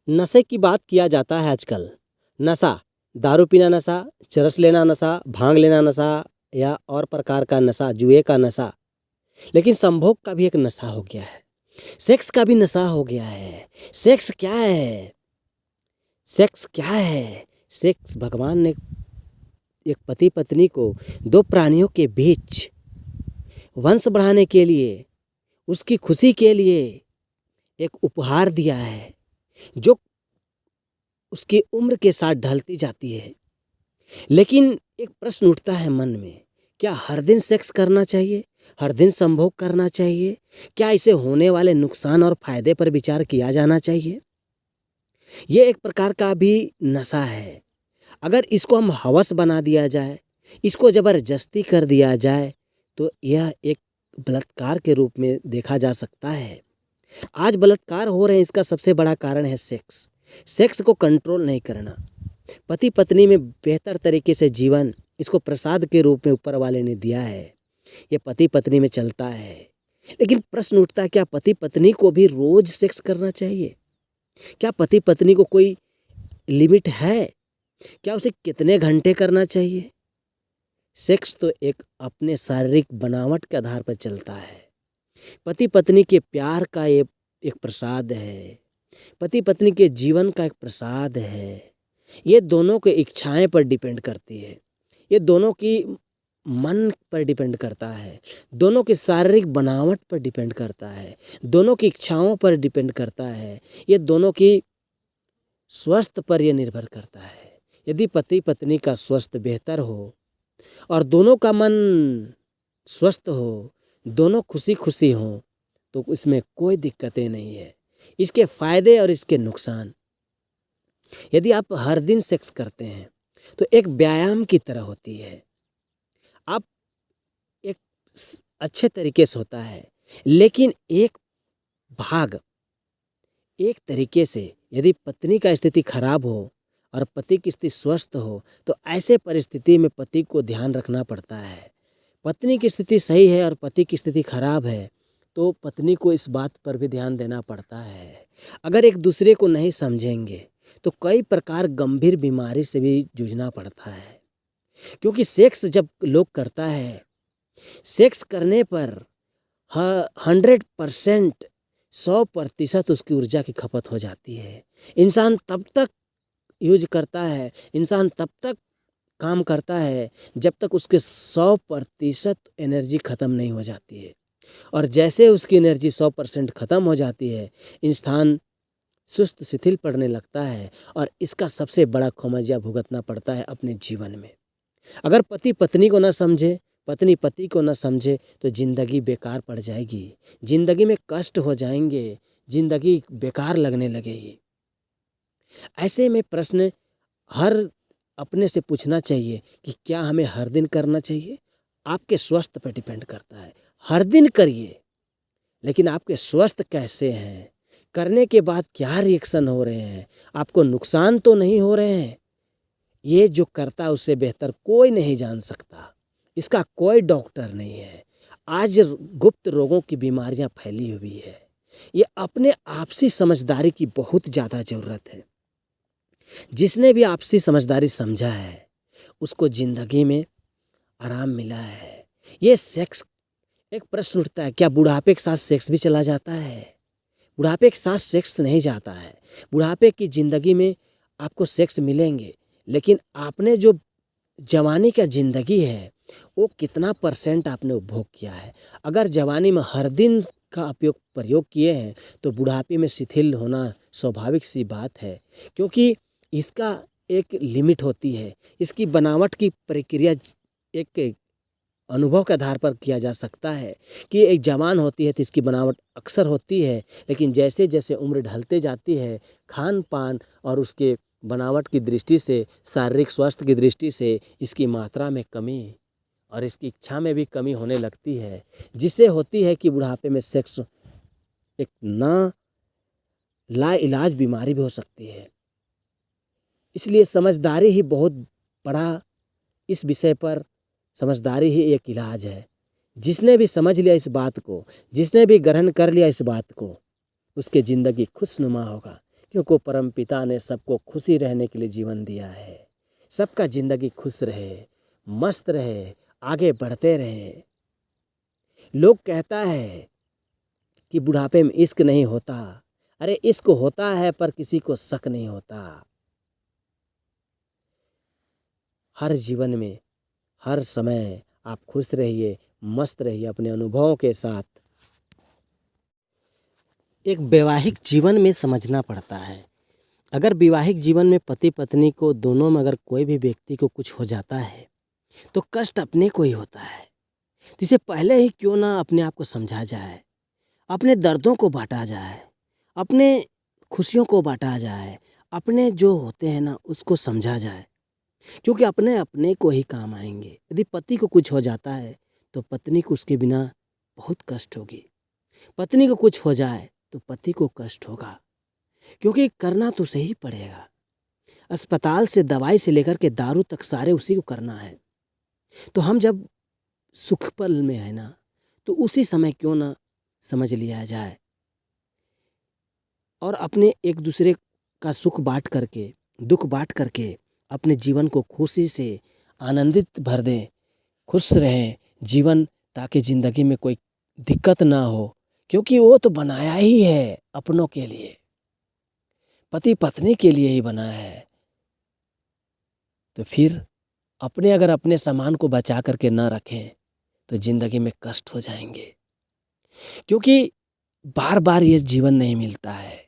नशे की बात किया जाता है आजकल। नशा, दारू पीना नशा, चरस लेना नशा, भांग लेना नशा या और प्रकार का नशा, जुए का नशा। लेकिन संभोग का भी एक नशा हो गया है। सेक्स का भी नशा हो गया है। सेक्स क्या है? सेक्स क्या है? सेक्स भगवान ने एक पति पत्नी को दो प्राणियों के बीच वंश बढ़ाने के लिए, उसकी खुशी के लिए एक उपहार दिया है, जो उसकी उम्र के साथ ढलती जाती है। लेकिन एक प्रश्न उठता है मन में, क्या हर दिन सेक्स करना चाहिए? हर दिन संभोग करना चाहिए? क्या इसे होने वाले नुकसान और फायदे पर विचार किया जाना चाहिए? ये एक प्रकार का भी नशा है। अगर इसको हम हवस बना दिया जाए, इसको ज़बरदस्ती कर दिया जाए, तो यह एक बलात्कार के रूप में देखा जा सकता है। आज बलात्कार हो रहे हैं, इसका सबसे बड़ा कारण है सेक्स। सेक्स को कंट्रोल नहीं करना। पति पत्नी में बेहतर तरीके से जीवन, इसको प्रसाद के रूप में ऊपर वाले ने दिया है। ये पति पत्नी में चलता है। लेकिन प्रश्न उठता है, क्या पति पत्नी को भी रोज सेक्स करना चाहिए? क्या पति पत्नी को कोई लिमिट है? क्या उसे कितने घंटे करना चाहिए? सेक्स तो एक अपने शारीरिक बनावट के आधार पर चलता है। पति पत्नी के प्यार का ये एक प्रसाद है। पति पत्नी के जीवन का एक प्रसाद है। ये दोनों की इच्छाएं पर डिपेंड करती है। ये दोनों की मन पर डिपेंड करता है। दोनों की शारीरिक बनावट पर डिपेंड करता है। दोनों की इच्छाओं पर डिपेंड करता है। ये दोनों की स्वास्थ्य पर यह निर्भर करता है। यदि पति पत्नी का स्वास्थ्य बेहतर हो और दोनों का मन स्वस्थ हो, दोनों खुशी खुशी हों, तो इसमें कोई दिक्कतें नहीं है। इसके फायदे और इसके नुकसान। यदि आप हर दिन सेक्स करते हैं तो एक व्यायाम की तरह होती है। आप एक अच्छे तरीके से होता है, लेकिन एक भाग एक तरीके से यदि पत्नी का स्थिति खराब हो और पति की स्थिति स्वस्थ हो, तो ऐसे परिस्थिति में पति को ध्यान रखना पड़ता है। पत्नी की स्थिति सही है और पति की स्थिति खराब है, तो पत्नी को इस बात पर भी ध्यान देना पड़ता है। अगर एक दूसरे को नहीं समझेंगे तो कई प्रकार गंभीर बीमारी से भी जूझना पड़ता है। क्योंकि सेक्स जब लोग करता है, सेक्स करने पर 100% 100% उसकी ऊर्जा की खपत हो जाती है। इंसान तब तक यूज करता है, इंसान तब तक काम करता है जब तक उसके 100% एनर्जी ख़त्म नहीं हो जाती है। और जैसे उसकी एनर्जी 100% ख़त्म हो जाती है, इंसान सुस्त शिथिल पड़ने लगता है और इसका सबसे बड़ा खमियाजा भुगतना पड़ता है अपने जीवन में। अगर पति पत्नी को न समझे, पत्नी पति को न समझे, तो ज़िंदगी बेकार पड़ जाएगी। ज़िंदगी में कष्ट हो जाएंगे, ज़िंदगी बेकार लगने लगेगी। ऐसे में प्रश्न हर अपने से पूछना चाहिए कि क्या हमें हर दिन करना चाहिए? आपके स्वास्थ्य पर डिपेंड करता है। हर दिन करिए, लेकिन आपके स्वास्थ्य कैसे हैं? करने के बाद क्या रिएक्शन हो रहे हैं? आपको नुकसान तो नहीं हो रहे हैं? ये जो करता है उससे बेहतर कोई नहीं जान सकता। इसका कोई डॉक्टर नहीं है। आज गुप्त रोगों की बीमारियां फैली हुई है। ये अपने आपसी समझदारी की बहुत ज़्यादा ज़रूरत है। जिसने भी आपसी समझदारी समझा है, उसको ज़िंदगी में आराम मिला है। ये सेक्स, एक प्रश्न उठता है, क्या बुढ़ापे के साथ सेक्स भी चला जाता है? बुढ़ापे के साथ सेक्स नहीं जाता है। बुढ़ापे की ज़िंदगी में आपको सेक्स मिलेंगे, लेकिन आपने जो जवानी का ज़िंदगी है, वो कितना % आपने उपभोग किया है? अगर जवानी में हर दिन का प्रयोग किए हैं, तो बुढ़ापे में शिथिल होना स्वाभाविक सी बात है। क्योंकि इसका एक लिमिट होती है। इसकी बनावट की प्रक्रिया एक अनुभव के आधार पर किया जा सकता है कि एक जवान होती है तो इसकी बनावट अक्सर होती है, लेकिन जैसे जैसे उम्र ढलते जाती है, खान पान और उसके बनावट की दृष्टि से, शारीरिक स्वास्थ्य की दृष्टि से इसकी मात्रा में कमी और इसकी इच्छा में भी कमी होने लगती है, जिससे होती है कि बुढ़ापे में सेक्स एक ना लाइलाज बीमारी भी हो सकती है। इसलिए समझदारी ही बहुत बड़ा, इस विषय पर समझदारी ही एक इलाज है। जिसने भी समझ लिया इस बात को, जिसने भी ग्रहण कर लिया इस बात को, उसकी ज़िंदगी खुशनुमा होगा। क्योंकि परमपिता ने सबको खुशी रहने के लिए जीवन दिया है। सबका जिंदगी खुश रहे, मस्त रहे, आगे बढ़ते रहे। लोग कहता है कि बुढ़ापे में इश्क नहीं होता। अरे इश्क होता है पर किसी को शक नहीं होता। हर जीवन में हर समय आप खुश रहिए, मस्त रहिए अपने अनुभवों के साथ। एक वैवाहिक जीवन में समझना पड़ता है। अगर वैवाहिक जीवन में पति पत्नी को दोनों में अगर कोई भी व्यक्ति को कुछ हो जाता है तो कष्ट अपने को ही होता है। इससे पहले ही क्यों ना अपने आप को समझा जाए, अपने दर्दों को बांटा जाए, अपने खुशियों को बांटा जाए, अपने जो होते हैं ना उसको समझा जाए, क्योंकि अपने अपने को ही काम आएंगे। यदि पति को कुछ हो जाता है तो पत्नी को उसके बिना बहुत कष्ट होगी। पत्नी को कुछ हो जाए तो पति को कष्ट होगा, क्योंकि करना तो सही पड़ेगा। अस्पताल से दवाई से लेकर के दारू तक सारे उसी को करना है। तो हम जब सुख पल में है ना तो उसी समय क्यों ना समझ लिया जाए और अपने एक दूसरे का सुख बांट करके, दुख बांट करके अपने जीवन को खुशी से आनंदित भर दें, खुश रहें जीवन, ताकि ज़िंदगी में कोई दिक्कत ना हो, क्योंकि वो तो बनाया ही है अपनों के लिए, पति पत्नी के लिए ही बना है। तो फिर अगर अपने सामान को बचा करके ना रखें तो ज़िंदगी में कष्ट हो जाएंगे, क्योंकि बार बार ये जीवन नहीं मिलता है।